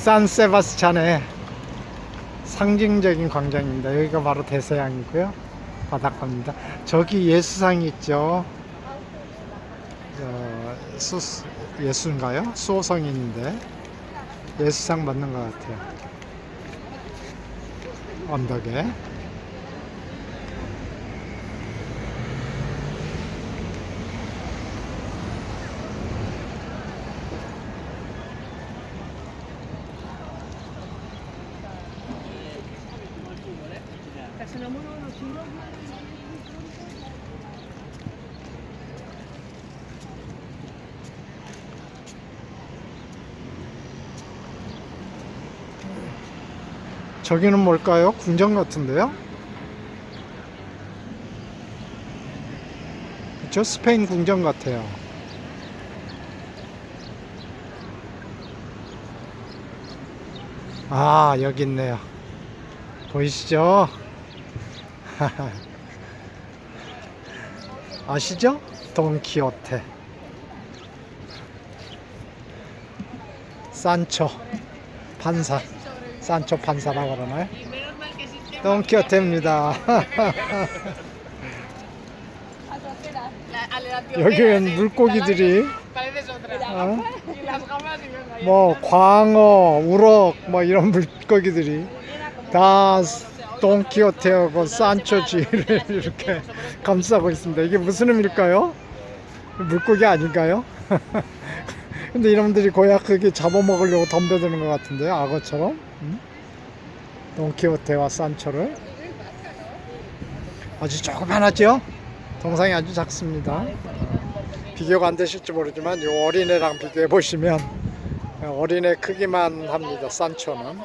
산세바스찬의 상징적인 광장입니다. 여기가 바로 대서양이고요. 바닷가입니다. 저기 예수상이 있죠. 예수인가요? 수호성인인데 예수상 맞는 것 같아요. 언덕에. 저기는 뭘까요? 궁전 같은데요? 그쵸? 스페인 궁전 같아요. 아, 여기 있네요. 보이시죠? 아시죠? 돈키호테. 산초 판사. 산초 판사라고 그러나요? 돈키호테입니다. 여기는 물고기들이 뭐 광어, 우럭 뭐 이런 물고기들이 다 돈키호테하고 산초쥐를 이렇게 감싸고 있습니다. 이게 무슨 의미일까요? 물고기 아닌가요? 근데 이놈들이 고약하게 잡아먹으려고 덤벼드는 것 같은데요, 악어처럼. 돈키호테와 산초를. 아주 조그만하죠? 동상이 아주 작습니다. 비교가 안 되실지 모르지만 이 어린애랑 비교해 보시면 어린애 크기만 합니다. 산초는.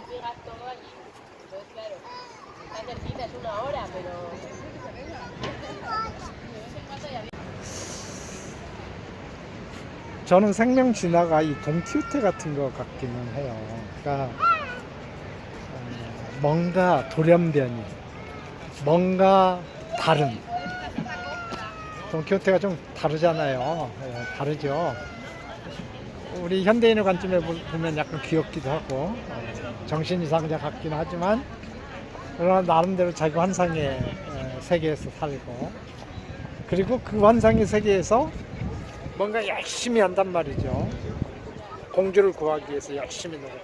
저는 생명 진화가 이 돈키호테 같은 것 같기는 해요. 그러니까 뭔가 돌연변이, 뭔가 다른. 돈키호테가 좀 다르잖아요. 다르죠. 우리 현대인의 관점에 보면 약간 귀엽기도 하고 정신이상자 같기는 하지만 그러나 나름대로 자기 환상의 세계에서 살고, 그리고 그 환상의 세계에서 뭔가 열심히 한단 말이죠. 공주를 구하기 위해서 열심히 노력하고.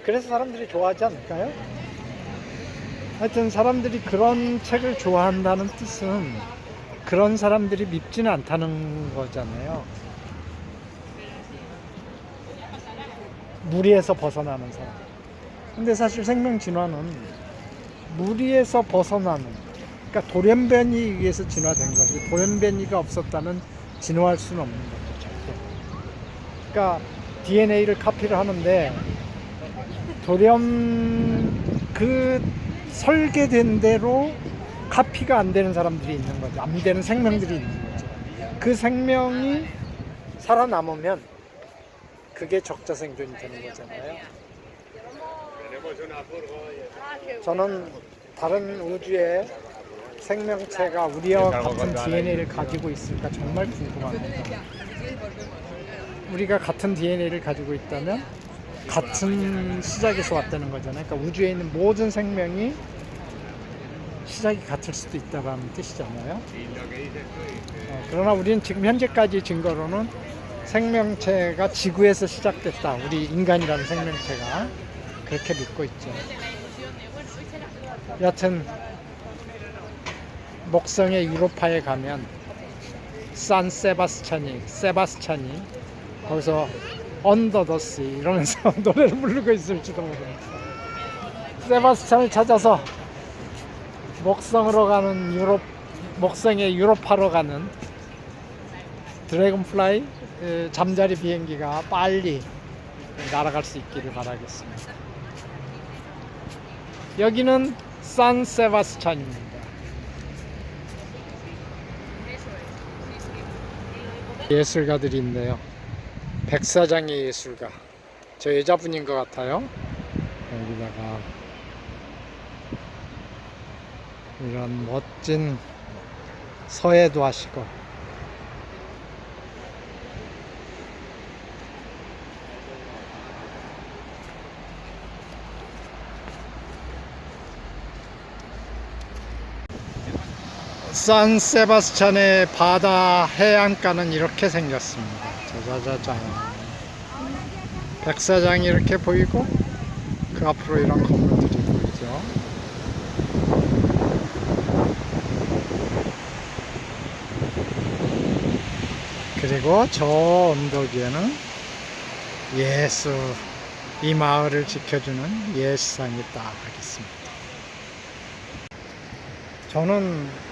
그래서 사람들이 좋아하지 않을까요? 하여튼 사람들이 그런 책을 좋아한다는 뜻은 그런 사람들이 밉지는 않다는 거잖아요. 무리에서 벗어나는 사람. 근데 사실 생명 진화는 무리에서 벗어나는, 그러니까 돌연변이에 의해서 진화된 거지, 돌연변이가 없었다면 진화할 수는 없는 거죠, 절대. 그러니까 DNA를 카피를 하는데 그 설계된 대로 카피가 안 되는 사람들이 있는 거죠. 안 되는 생명들이 있는 거죠. 그 생명이 살아남으면 그게 적자생존이 되는 거잖아요. 저는 다른 우주의 생명체가 우리와 같은 DNA를 가지고 있을까 정말 궁금합니다. 우리가 같은 DNA를 가지고 있다면 같은 시작에서 왔다는 거잖아요. 그러니까 우주에 있는 모든 생명이 시작이 같을 수도 있다는 뜻이잖아요. 그러나 우리는 지금 현재까지 증거로는 생명체가 지구에서 시작됐다, 우리 인간이라는 생명체가 그렇게 믿고 있죠. 여튼 목성의 유로파에 가면 세바스찬이 거기서 언더 더 씨 이러면서 노래를 부르고 있을지도 모릅니다. 세바스찬을 찾아서 목성으로 가는 목성의 유로파로 가는 드래곤플라이 잠자리 비행기가 빨리 날아갈 수 있기를 바라겠습니다. 여기는 산세바스찬입니다. 예술가들이 있네요. 백사장의 예술가. 저 여자분인 것 같아요. 여기다가 이런 멋진 서예도 하시고, 산세바스찬의 바다 해안가는 이렇게 생겼습니다. 짜자자잔. 백사장이 이렇게 보이고 그 앞으로 이런 건물들이 보이죠. 그리고 저 언덕 위에는 예수, 이 마을을 지켜주는 예수상이 딱 있습니다. 저는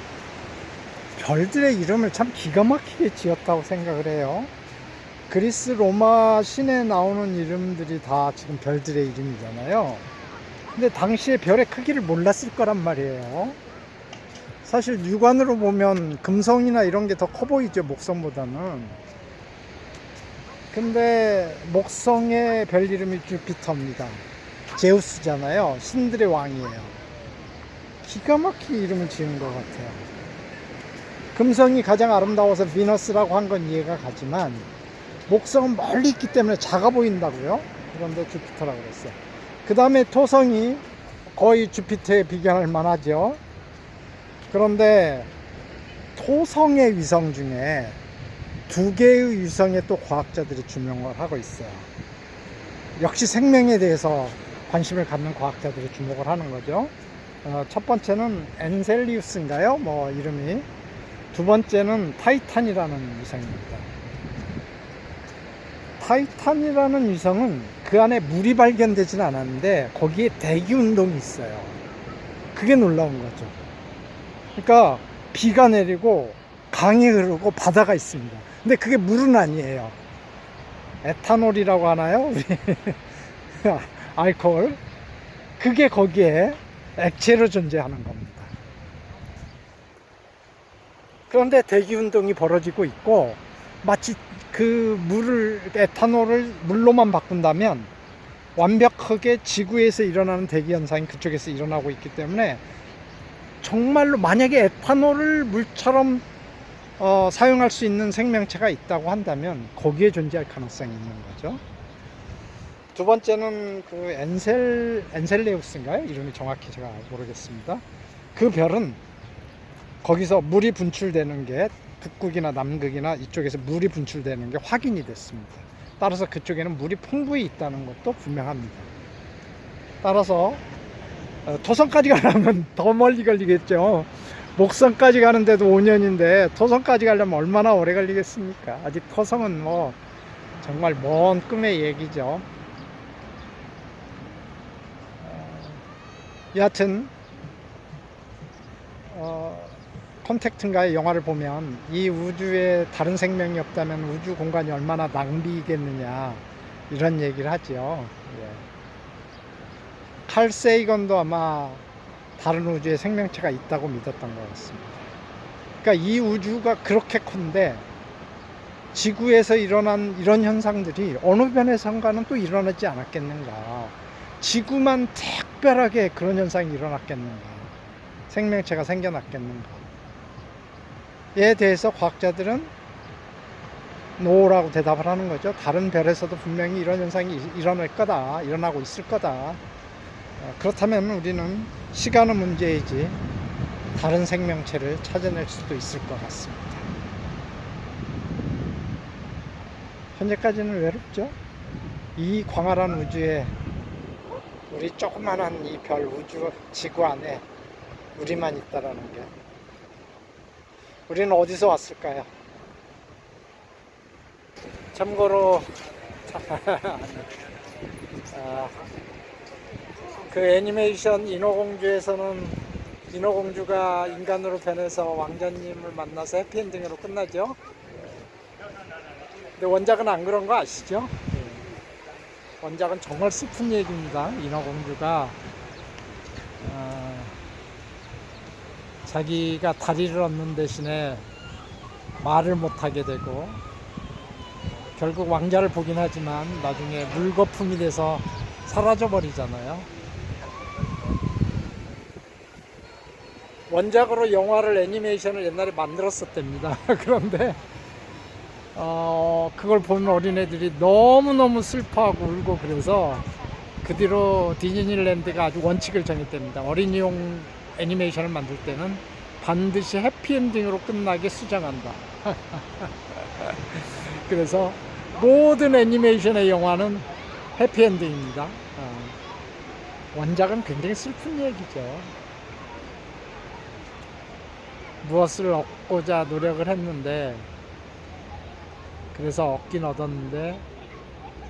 별들의 이름을 참 기가 막히게 지었다고 생각을 해요. 그리스 로마 신에 나오는 이름들이 다 지금 별들의 이름이잖아요. 근데 당시에 별의 크기를 몰랐을 거란 말이에요. 사실 육안으로 보면 금성이나 이런 게 더 커 보이죠, 목성보다는. 근데 목성의 별 이름이 주피터입니다. 제우스잖아요. 신들의 왕이에요. 기가 막히게 이름을 지은 것 같아요. 금성이 가장 아름다워서 비너스라고 한 건 이해가 가지만 목성은 멀리 있기 때문에 작아 보인다고요. 그런데 주피터라고 그랬어요. 그 다음에 토성이 거의 주피터에 비교할 만하죠. 그런데 토성의 위성 중에 2개의 위성에 또 과학자들이 주목을 하고 있어요. 역시 생명에 대해서 관심을 갖는 과학자들이 주목을 하는 거죠. 첫 번째는 엔셀리우스인가요? 뭐 이름이. 두 번째는 타이탄이라는 위성입니다. 타이탄이라는 위성은 그 안에 물이 발견되지는 않았는데 거기에 대기 운동이 있어요. 그게 놀라운 거죠. 그러니까 비가 내리고 강이 흐르고 바다가 있습니다. 근데 그게 물은 아니에요. 에탄올이라고 하나요? 우리 알코올. 그게 거기에 액체로 존재하는 겁니다. 그런데 대기 운동이 벌어지고 있고 마치 그 물을, 에탄올을 물로만 바꾼다면 완벽하게 지구에서 일어나는 대기 현상이 그쪽에서 일어나고 있기 때문에 정말로 만약에 에탄올을 물처럼 사용할 수 있는 생명체가 있다고 한다면 거기에 존재할 가능성이 있는 거죠. 두 번째는 그 엔셀레우스인가요? 이름이 정확히 제가 모르겠습니다. 그 별은 거기서 물이 분출되는 게 북극이나 남극이나 이쪽에서 물이 분출되는 게 확인이 됐습니다. 따라서 그쪽에는 물이 풍부히 있다는 것도 분명합니다. 따라서 토성까지 가려면 더 멀리 걸리겠죠. 목성까지 가는데도 5년인데 토성까지 가려면 얼마나 오래 걸리겠습니까? 아직 토성은 뭐 정말 먼 꿈의 얘기죠. 여하튼 콘택트인가의 영화를 보면 이 우주에 다른 생명이 없다면 우주 공간이 얼마나 낭비겠느냐 이런 얘기를 하죠. 예. 칼 세이건도 아마 다른 우주에 생명체가 있다고 믿었던 것 같습니다. 그러니까 이 우주가 그렇게 큰데 지구에서 일어난 이런 현상들이 어느 변에선가는 또 일어나지 않았겠는가. 지구만 특별하게 그런 현상이 일어났겠는가. 생명체가 생겨났겠는가. 에 대해서 과학자들은 노라고 대답을 하는 거죠. 다른 별에서도 분명히 이런 현상이 일어날 거다, 일어나고 있을 거다. 그렇다면 우리는 시간은 문제이지 다른 생명체를 찾아낼 수도 있을 것 같습니다. 현재까지는 외롭죠. 이 광활한 우주에 우리 조그만한 이 별 우주 지구 안에 우리만 있다라는 게, 우리는 어디서 왔을까요? 참고로 그 애니메이션 인어공주에서는 인어공주가 인간으로 변해서 왕자님을 만나서 해피엔딩으로 끝나죠. 근데 원작은 안 그런 거 아시죠? 원작은 정말 슬픈 얘기입니다. 인어공주가 자기가 다리를 얻는 대신에 말을 못하게 되고 결국 왕자를 보긴 하지만 나중에 물거품이 돼서 사라져 버리잖아요. 원작으로 영화를, 애니메이션을 옛날에 만들었었답니다. 그런데 그걸 보는 어린애들이 너무너무 슬퍼하고 울고 그래서 그 뒤로 디즈니랜드가 아주 원칙을 정했답니다. 어린이용 애니메이션을 만들 때는 반드시 해피엔딩으로 끝나게 수정한다. 그래서 모든 애니메이션의 영화는 해피엔딩입니다. 원작은 굉장히 슬픈 얘기죠. 무엇을 얻고자 노력을 했는데, 그래서 얻긴 얻었는데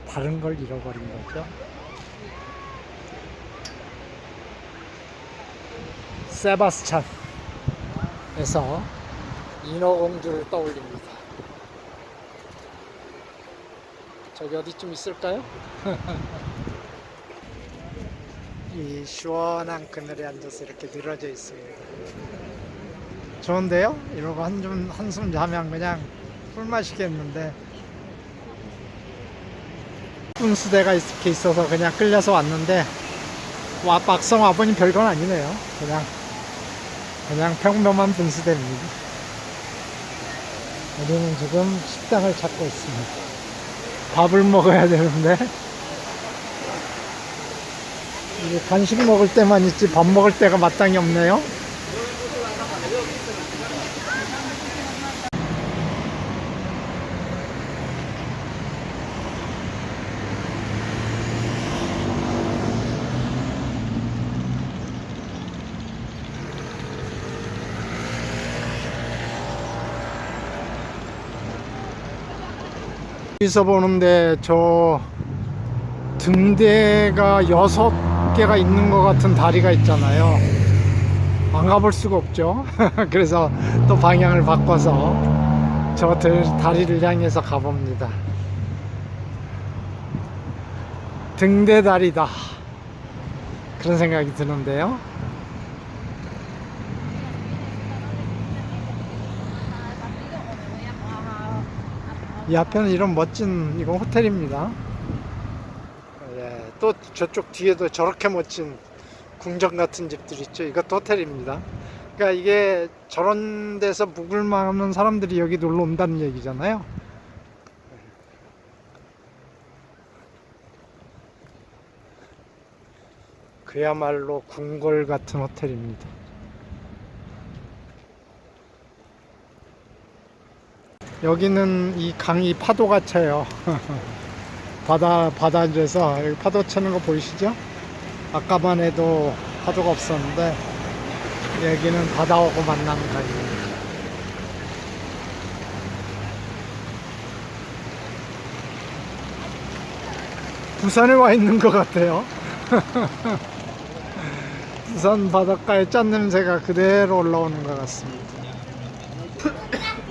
다른 걸 잃어버린 거죠. 세바스찬에서 인어공주를 떠올립니다. 저기 어디쯤 있을까요? 이 시원한 그늘에 앉아서 이렇게 늘어져 있습니다. 좋은데요? 이러고 한숨 자면 그냥 꿀맛이겠는데, 분수대가 이렇게 있어서 그냥 끌려서 왔는데, 막상 와보니 별건 아니네요. 그냥 평범한 분수대입니다. 우리는 지금 식당을 찾고 있습니다. 밥을 먹어야 되는데, 이게 간식 먹을 때만 있지 밥 먹을 때가 마땅히 없네요. 여기서 보는데 저 등대가 6개가 있는 것 같은 다리가 있잖아요. 안 가볼 수가 없죠. 그래서 또 방향을 바꿔서 저 다리를 향해서 가봅니다. 등대다리다, 그런 생각이 드는데요. 이 앞에는 이런 멋진, 이건 호텔입니다. 예, 또 저쪽 뒤에도 저렇게 멋진 궁전 같은 집들 있죠. 이것도 호텔입니다. 그러니까 이게 저런 데서 묵을 많은 사람들이 여기 놀러 온다는 얘기잖아요. 그야말로 궁궐 같은 호텔입니다. 여기는 이 강이 파도가 쳐요. 바다에서 여기 파도 치는 거 보이시죠? 아까만 해도 파도가 없었는데 여기는 바다하고 만나는 강이에요. 부산에 와 있는 것 같아요. 부산 바닷가의 짠 냄새가 그대로 올라오는 것 같습니다.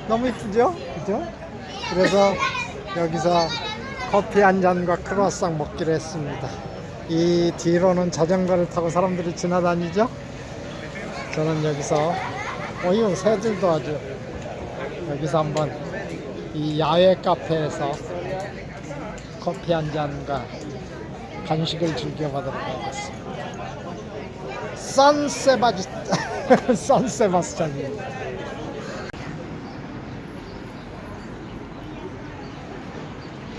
너무 이쁘죠? 그죠? 그래서 여기서 커피 한 잔과 크루아상 먹기로 했습니다. 이 뒤로는 자전거를 타고 사람들이 지나다니죠? 저는 여기서 이거 새들도 아주, 여기서 한번 이 야외 카페에서 커피 한 잔과 간식을 즐겨보도록 하겠습니다. 산세바스찬입니다.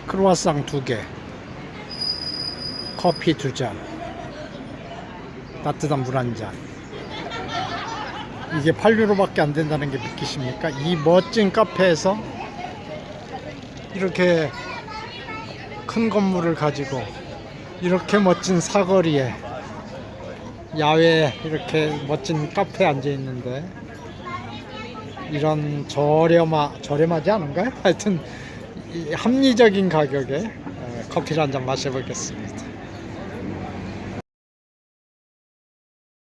크루아상 2개, 커피 2잔, 따뜻한 물 1잔. 이게 8유로밖에 안 된다는 게 믿기십니까? 이 멋진 카페에서 이렇게 큰 건물을 가지고 이렇게 멋진 사거리에 야외에 이렇게 멋진 카페에 앉아 있는데, 이런 저렴하지 않은가요? 하여튼 합리적인 가격에 커피를 한 잔 마셔보겠습니다.